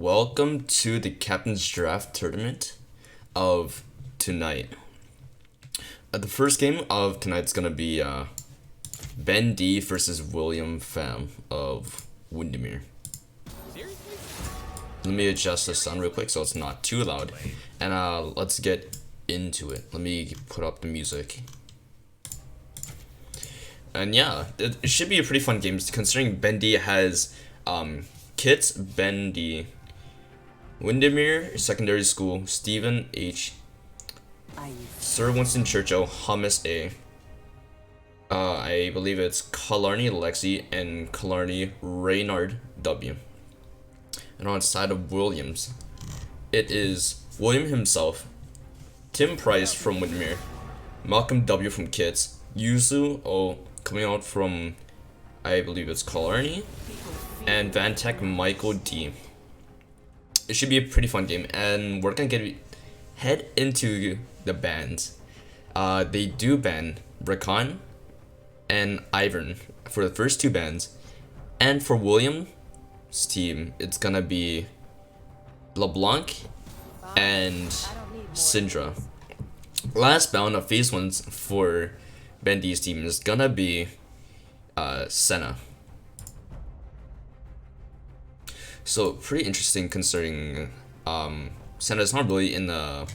welcome to the Captain's Draft Tournament of tonight. The first game of tonight's gonna be Ben D versus William Pham of Windermere. Let me adjust the sound real quick so it's not too loud, and let's get into it. Let me put up the music. And yeah, it should be a pretty fun game considering Ben D has Kits, Ben D, Windermere Secondary School, Stephen H, Sir Winston Churchill, Hummus A, I believe it's Killarney Lexi, and Killarney Reynard W. And on the side of Williams, it is William himself, Tim Price from Windermere, Malcolm W from Kits, Yuzu O coming out from, I believe it's Killarney, and Van Tech Michael D. It should be a pretty fun game, and we're gonna head into the bans. They do ban Rakan and Ivan for the first two bans, and for William's team, it's gonna be LeBlanc and Syndra. Last bound of phase 1 for Ben D's team is gonna be Senna. So pretty interesting considering Senna's not really in the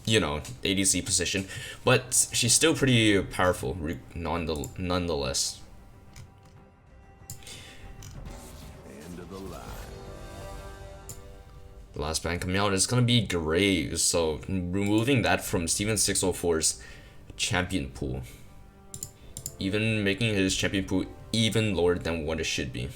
ADC position, but she's still pretty powerful nonetheless. The last ban coming out is gonna be Graves, so removing that from Steven 604's champion pool, even making his champion pool even lower than what it should be.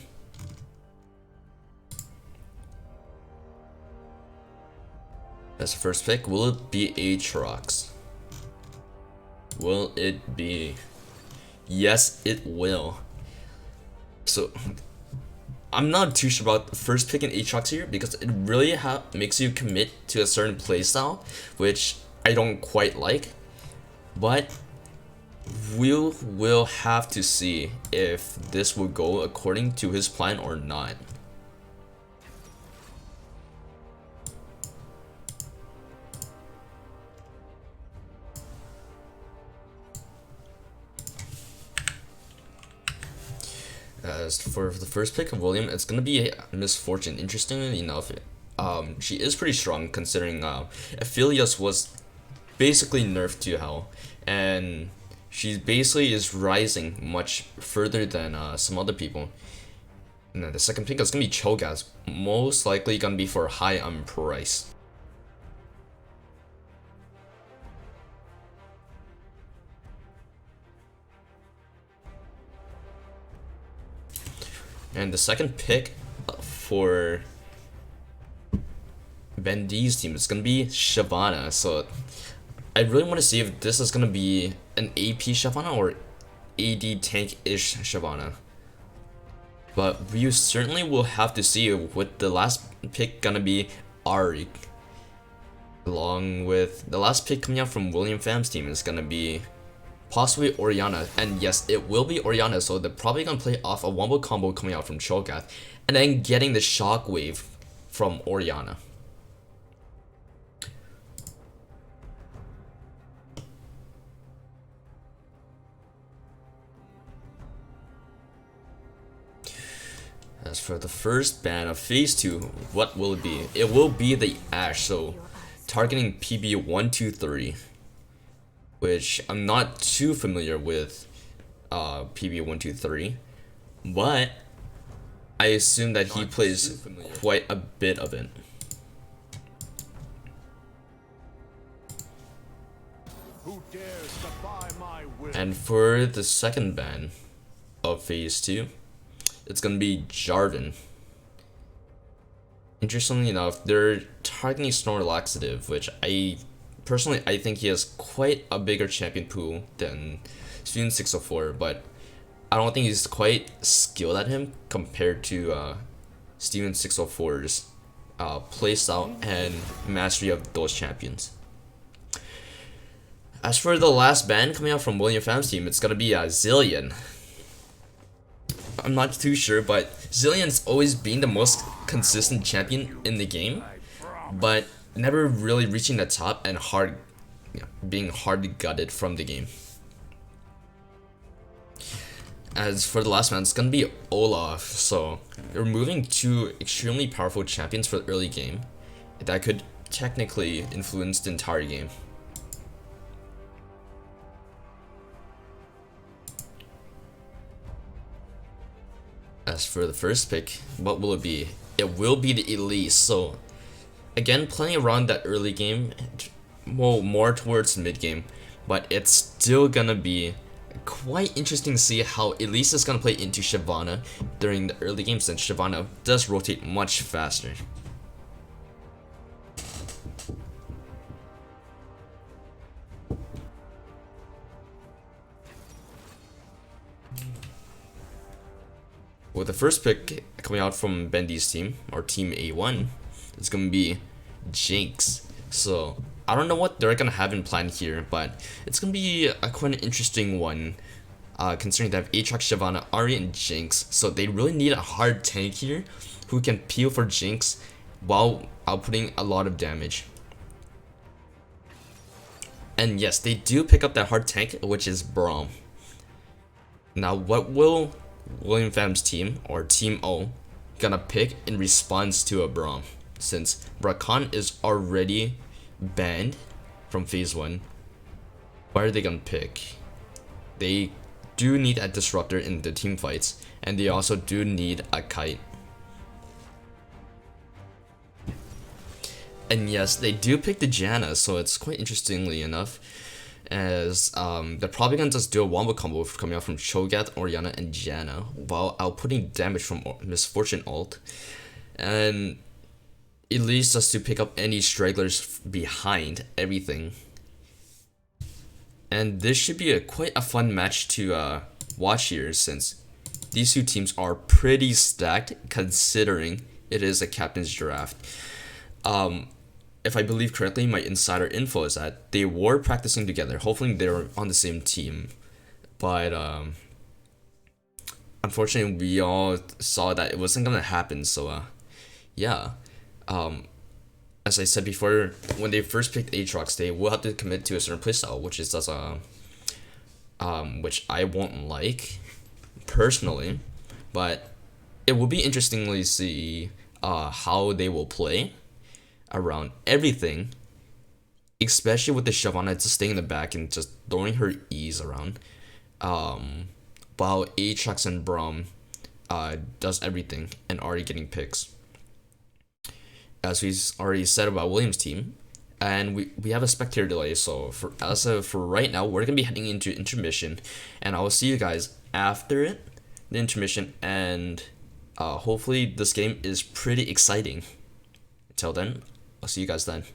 As the first pick, will it be Aatrox? Will it be? Yes, it will. So, I'm not too sure about the first pick in Aatrox here because it really makes you commit to a certain playstyle, which I don't quite like. But we will have to see if this will go according to his plan or not. As for the first pick of William, it's gonna be Misfortune. Interestingly enough, she is pretty strong considering Aphelios was basically nerfed to hell, and she basically is rising much further than some other people. And then the second pick is gonna be Cho'Gath, most likely gonna be for high on price. And the second pick for Ben D's team is going to be Shyvana. So I really want to see if this is going to be an AP Shyvana or AD tank-ish Shyvana. But we certainly will have to see with the last pick going to be Arik. Along with the last pick coming out from William Pham's team is going to be possibly Orianna, and yes, it will be Orianna, so they're probably gonna play off a wombo combo coming out from Cho'Gath, and then getting the shockwave from Orianna. As for the first ban of phase 2, what will it be? It will be the Ashe, so targeting PB123. Which I'm not too familiar with PB123, but I assume that he plays quite a bit of it. And for the second ban of phase 2, it's gonna be Jarvan. Interestingly enough, they're targeting Snorlaxative, which personally, I think he has quite a bigger champion pool than Student 604, but I don't think he's quite skilled at him compared to Steven 604's playstyle and mastery of those champions. As for the last ban coming out from William Pham's team, it's gonna be Zillion. I'm not too sure, but Zillion's always been the most consistent champion in the game, but never really reaching the top and being hard gutted from the game. As for the last man, it's gonna be Olaf. So removing two extremely powerful champions for the early game that could technically influence the entire game. As for the first pick, what will it be? It will be the Elise. So again, playing around that early game, well, more towards mid game, but it's still gonna be quite interesting to see how Elise is gonna play into Shyvana during the early game, since Shyvana does rotate much faster. With the first pick coming out from Bendy's team, or Team A1, it's gonna be Jinx. So I don't know what they're gonna have in plan here, but it's gonna be quite an interesting one, considering they have Aatrox, Shyvana, Ahri, and Jinx. So they really need a hard tank here who can peel for Jinx while outputting a lot of damage. And yes, they do pick up that hard tank, which is Braum. Now, what will William Pham's team, or Team O, gonna pick in response to a Braum? Since Rakan is already banned from phase 1, what are they gonna pick? They do need a disruptor in the team fights, and they also do need a kite. And yes, they do pick the Janna, so it's quite interestingly enough, as they're probably gonna just do a wombo combo coming out from Cho'Gath, Orianna, and Janna while outputting damage from Misfortune ult. And it leads us to pick up any stragglers behind everything. And this should be quite a fun match to watch here, since these two teams are pretty stacked considering it is a captain's draft. If I believe correctly, my insider info is that they were practicing together. Hopefully they're on the same team. But unfortunately, we all saw that it wasn't gonna happen. So yeah. As I said before, when they first picked Aatrox, they will have to commit to a certain playstyle, which is just which I won't like personally, but it will be interestingly see how they will play around everything, especially with the Shyvana just staying in the back and just throwing her E's around, while Aatrox and Braum does everything and already getting picks. As we already said about Williams' team, and we have a spectator delay, so for right now, we're gonna be heading into intermission, and I will see you guys after it, the intermission, and hopefully this game is pretty exciting. Until then, I'll see you guys then.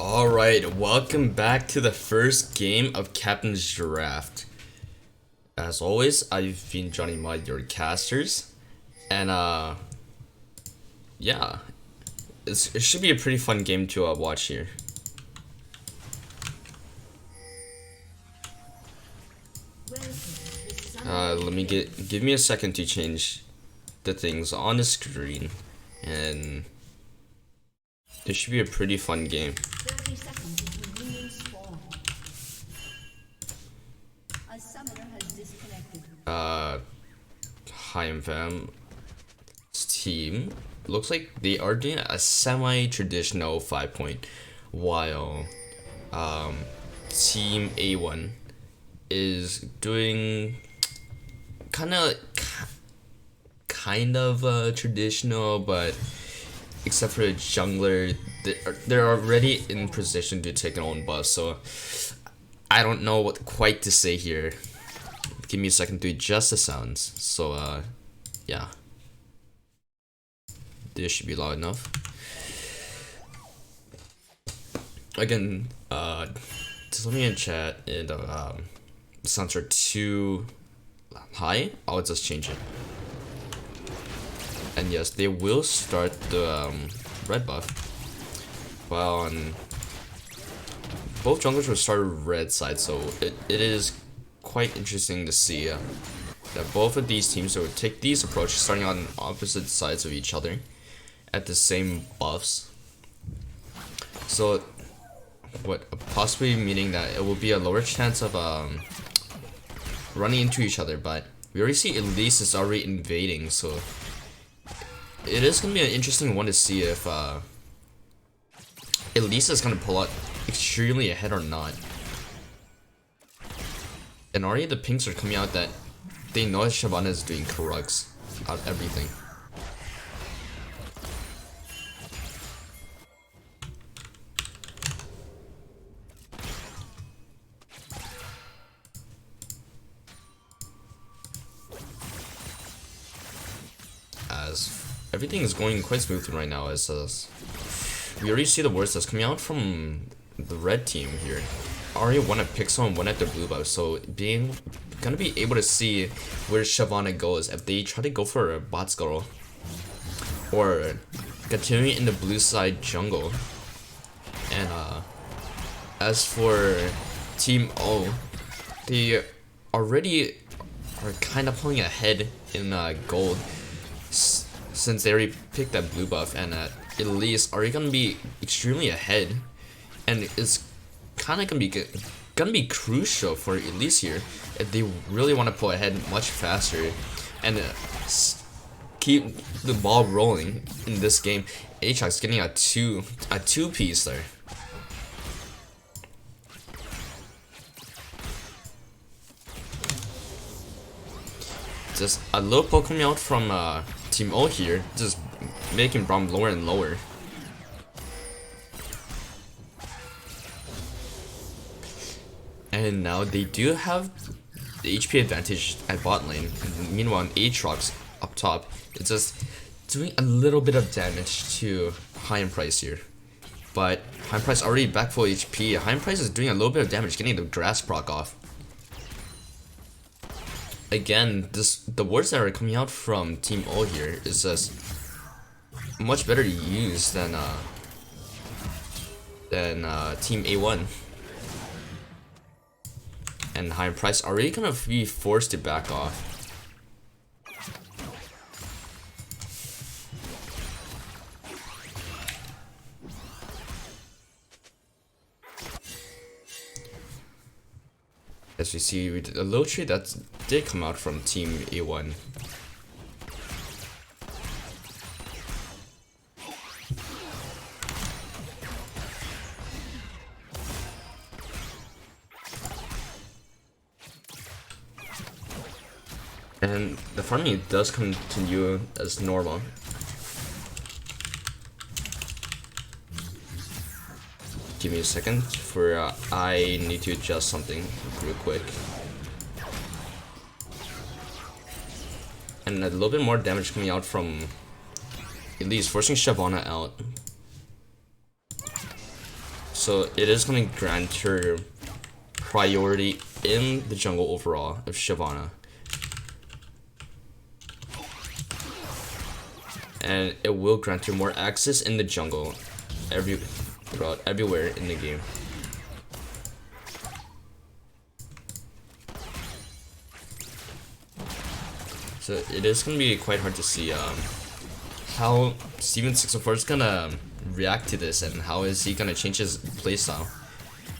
Alright, welcome back to the first game of Captain's Draft. As always, I've been Johnny Mud, your casters. And yeah. It should be a pretty fun game to watch here. Give me a second to change the things on the screen, and it should be a pretty fun game. 30 seconds until minions spawn. A summoner has disconnected. Hi fam. Team looks like they are doing a semi-traditional 5-point, while Team A1 is doing kind of traditional, but except for the jungler, they're already in position to take their own buff, so I don't know what quite to say here. Give me a second to adjust the sounds. So yeah, this should be loud enough. Again, just let me in chat and the sounds are too high, I'll just change it. And yes, they will start the red buff, while both junglers will start red side, so it is quite interesting to see that both of these teams will take these approaches, starting on opposite sides of each other at the same buffs. So what possibly meaning that it will be a lower chance of running into each other, but we already see Elise is already invading, so it is going to be an interesting one to see if Elise is going to pull out extremely ahead or not. And already the pinks are coming out that they know that Shyvana is doing Krugs out of everything. As everything is going quite smoothly right now, as we already see the words that's coming out from the red team here. Already one at Pixel and one at the blue buff, so gonna be able to see where Shyvana goes if they try to go for a bot scuttle or continuing in the blue side jungle. And as for Team O, they already are kind of pulling ahead in gold, since they already picked that blue buff, and Elise are gonna be extremely ahead, and it's kind of gonna be crucial for Elise here if they really want to pull ahead much faster and keep the ball rolling in this game. Aatrox getting a two piece there. Just a little poke coming out from Team O here, just making Braum lower and lower. And now they do have the HP advantage at bot lane. And meanwhile, Aatrox up top, it's just doing a little bit of damage to High Price here. But High Price already back full HP. High Price is doing a little bit of damage, getting the grass proc off. Again, the words that are coming out from Team O here is just much better to use than Team A1. And High Price already gonna be forced to back off. As we see, a low trade that did come out from Team A1. And the farming does continue as normal. Give me a second for I need to adjust something real quick. And a little bit more damage coming out from Elise, forcing Shyvana out. So it is going to grant her priority in the jungle overall of Shyvana. And it will grant her more access in the jungle everywhere in the game. So it is going to be quite hard to see how Steven604 is going to react to this, and how is he going to change his playstyle.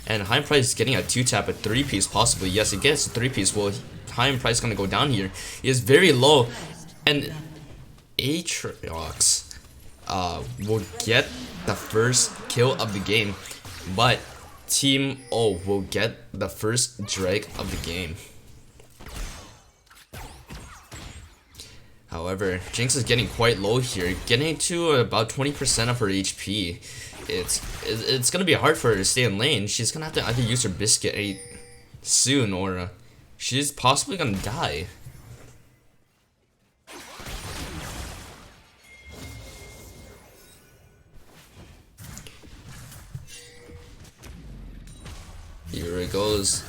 And High Price getting a 2-tap, a 3-piece possibly. Yes, it gets a 3-piece. Well, High Price is going to go down here. He is very low, and Aatrox will get the first kill of the game, but Team O will get the first drag of the game. However, Jinx is getting quite low here, getting to about 20% of her HP. It's gonna be hard for her to stay in lane. She's gonna have to either use her biscuit soon, or she's possibly gonna die. Here it goes.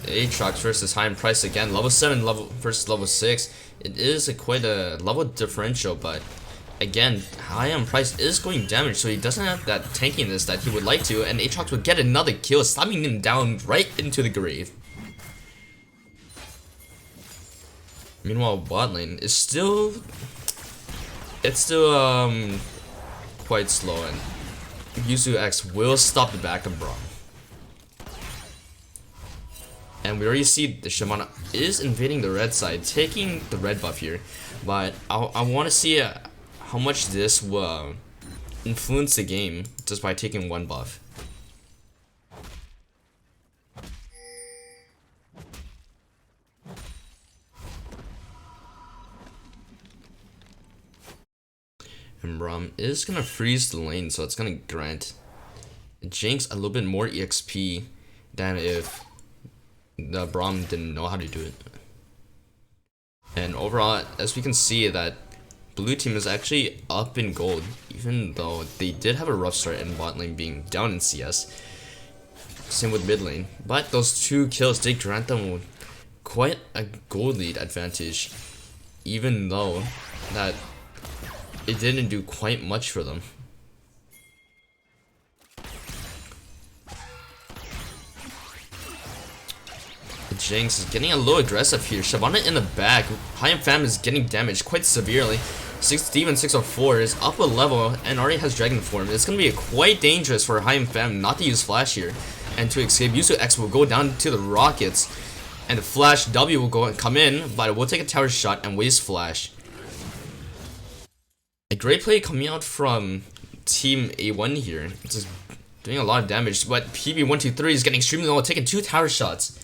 Aatrox versus High Price again. Level 7 versus level 6. It is quite a level differential, but again, High Price is going damage, so he doesn't have that tankiness that he would like to, and Aatrox would get another kill, slamming him down right into the grave. Meanwhile, bot lane is still quite slow, and Yuzu X will stop the back of Braum. And we already see the Shyvana is invading the red side, taking the red buff here. But I want to see how much this will influence the game just by taking one buff. And Braum is going to freeze the lane, so it's going to grant Jinx a little bit more EXP than if the Braum didn't know how to do it. And overall, as we can see, that blue team is actually up in gold, even though they did have a rough start in bot lane being down in CS. Same with mid lane, but those 2 kills did grant them quite a gold lead advantage, even though that it didn't do quite much for them. Jinx is getting a little aggressive here. Shyvana in the back. High Fam is getting damaged quite severely. Steven604 is up a level and already has Dragon Form. It's going to be quite dangerous for High Fam not to use Flash here and to escape. Yuzu X will go down to the rockets, and the Flash W will go and come in, but it will take a tower shot and waste Flash. A great play coming out from Team A1 here. It's just doing a lot of damage, but PB123 is getting extremely low, taking 2 tower shots.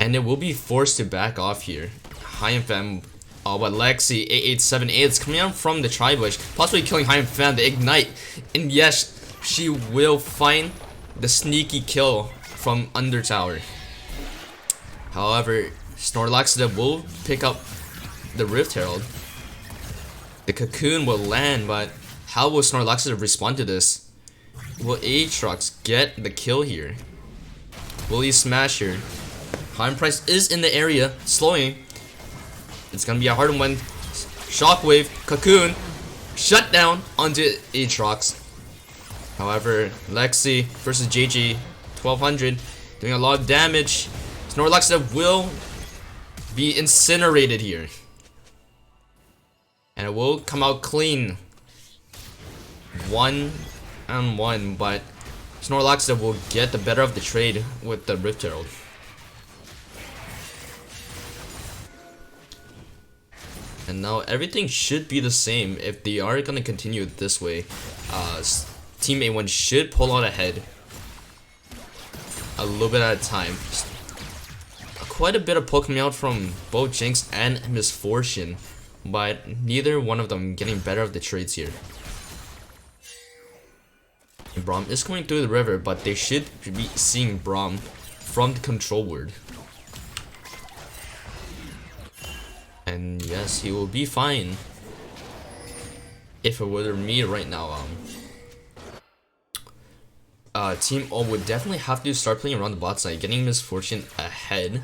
And it will be forced to back off here. High Fam, but Lexi 8878 is coming out from the Tri-Bush, possibly killing High Fam, the Ignite. And yes, she will find the sneaky kill from under tower. However, Snorlax will pick up the Rift Herald. The Cocoon will land, but how will Snorlax respond to this? Will Aatrox get the kill here? Will he smash her? High Price is in the area, slowing. It's gonna be a hard one. Shockwave, Cocoon, shut down onto Aatrox. However, Lexi versus JG 1200, doing a lot of damage. Snorlax will be incinerated here, and it will come out clean. 1-on-1, but Snorlax will get the better of the trade with the Rift Herald. And now everything should be the same if they are going to continue this way. Team A1 should pull out ahead a little bit at a time. Quite a bit of pull coming out from both Jinx and Misfortune, but neither one of them getting better of the trades here. Braum is coming through the river, but they should be seeing Braum from the control ward. And yes, he will be fine. If it were me right now, Team O would definitely have to start playing around the bot side, getting Miss Fortune ahead,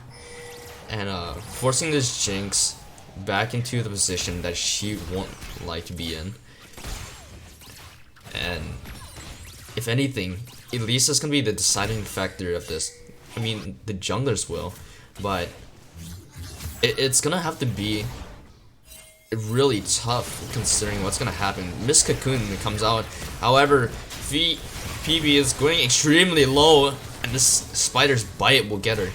and forcing this Jinx back into the position that she won't like to be in. And if anything, Elisa's gonna be the deciding factor of this. I mean, the junglers will, but it's gonna have to be really tough considering what's gonna happen. Miss Cocoon comes out, however, PB is going extremely low, and this spider's bite will get her.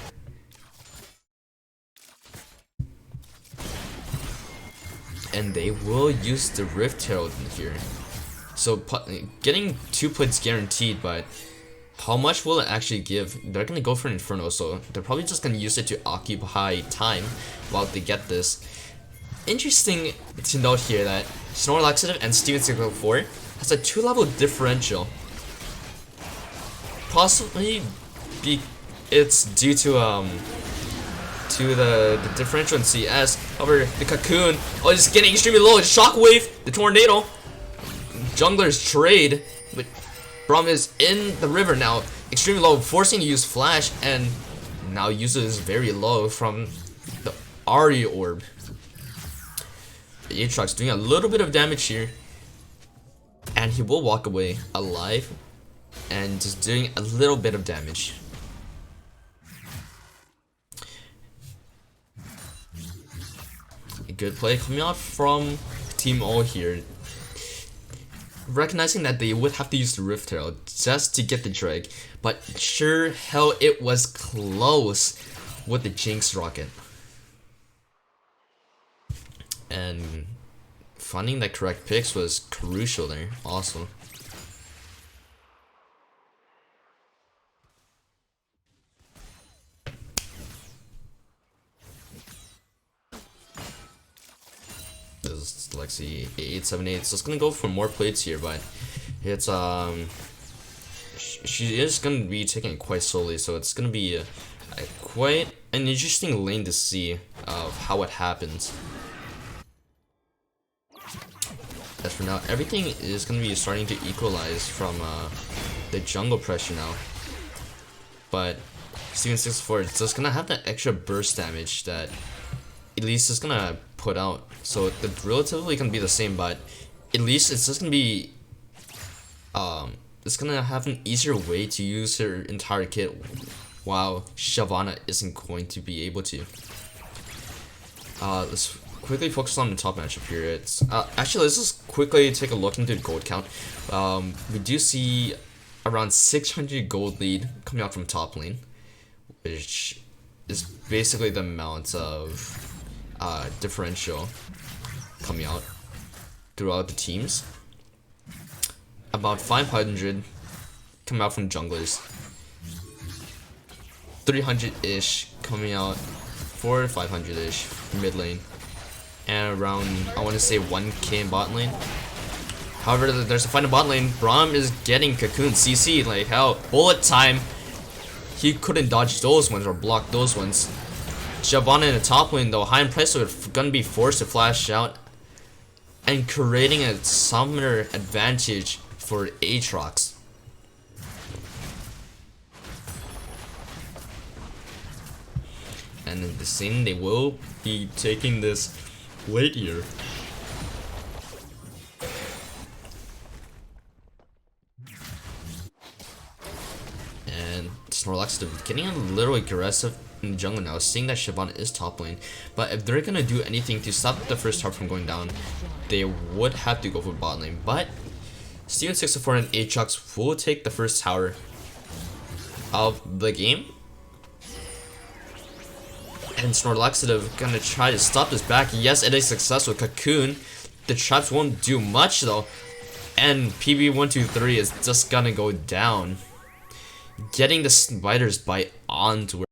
And they will use the Rift Herald in here. So getting 2 plates guaranteed, but how much will it actually give? They're gonna go for an Inferno, so they're probably just gonna use it to occupy time while they get this. Interesting to note here that Snore Laxative and Steven 604 has a 2-level differential. Possibly it's due to the differential in CS. However, the Cocoon, oh, it's getting extremely low. It's Shockwave, the Tornado. Junglers trade, but Braum is in the river now, extremely low, forcing to use Flash, and now uses very low from the Ari Orb. The Aatrox doing a little bit of damage here, and he will walk away alive, and just doing a little bit of damage. A good play coming out from Team O here, recognizing that they would have to use the Rift Herald just to get the Drake, but sure hell it was close with the Jinx Rocket. And finding the correct picks was crucial there also. This is Lexi 8878, so it's gonna go for more plates here, but it's she is gonna be taking it quite slowly, so it's gonna be quite an interesting lane to see of how it happens. As for now, everything is gonna be starting to equalize from the jungle pressure now, but Steven 64 is just gonna have that extra burst damage that Elise is gonna put out, so it's relatively gonna be the same, but at least it's just gonna be it's gonna have an easier way to use her entire kit, while Shyvana isn't going to be able to. Let's quickly focus on the top matchup here. It's actually, let's just quickly take a look into the gold count. We do see around 600 gold lead coming out from top lane, which is basically the amount of differential coming out throughout the teams. About 500 coming out from junglers, 300-ish coming out, 400 to 500-ish mid lane, and around, I want to say, 1k in bot lane. However, there's a fight in bot lane. Braum is getting Cocoon CC, like hell, bullet time. He couldn't dodge those ones or block those ones. Shyvana in the top lane though, high in price, so it's gonna be forced to flash out and creating a summoner advantage for Aatrox. And in the scene, they will be taking this late here. And Snorlax getting a little aggressive in the jungle now, seeing that Shyvana is top lane. But if they're gonna do anything to stop the first tower from going down, they would have to go for bot lane. But Steven 64 and Aatrox will take the first tower of the game. And Snorlax gonna try to stop this back. Yes, it is successful. Cocoon. The traps won't do much though. And PB123 is just gonna go down, getting the spider's bite onto her.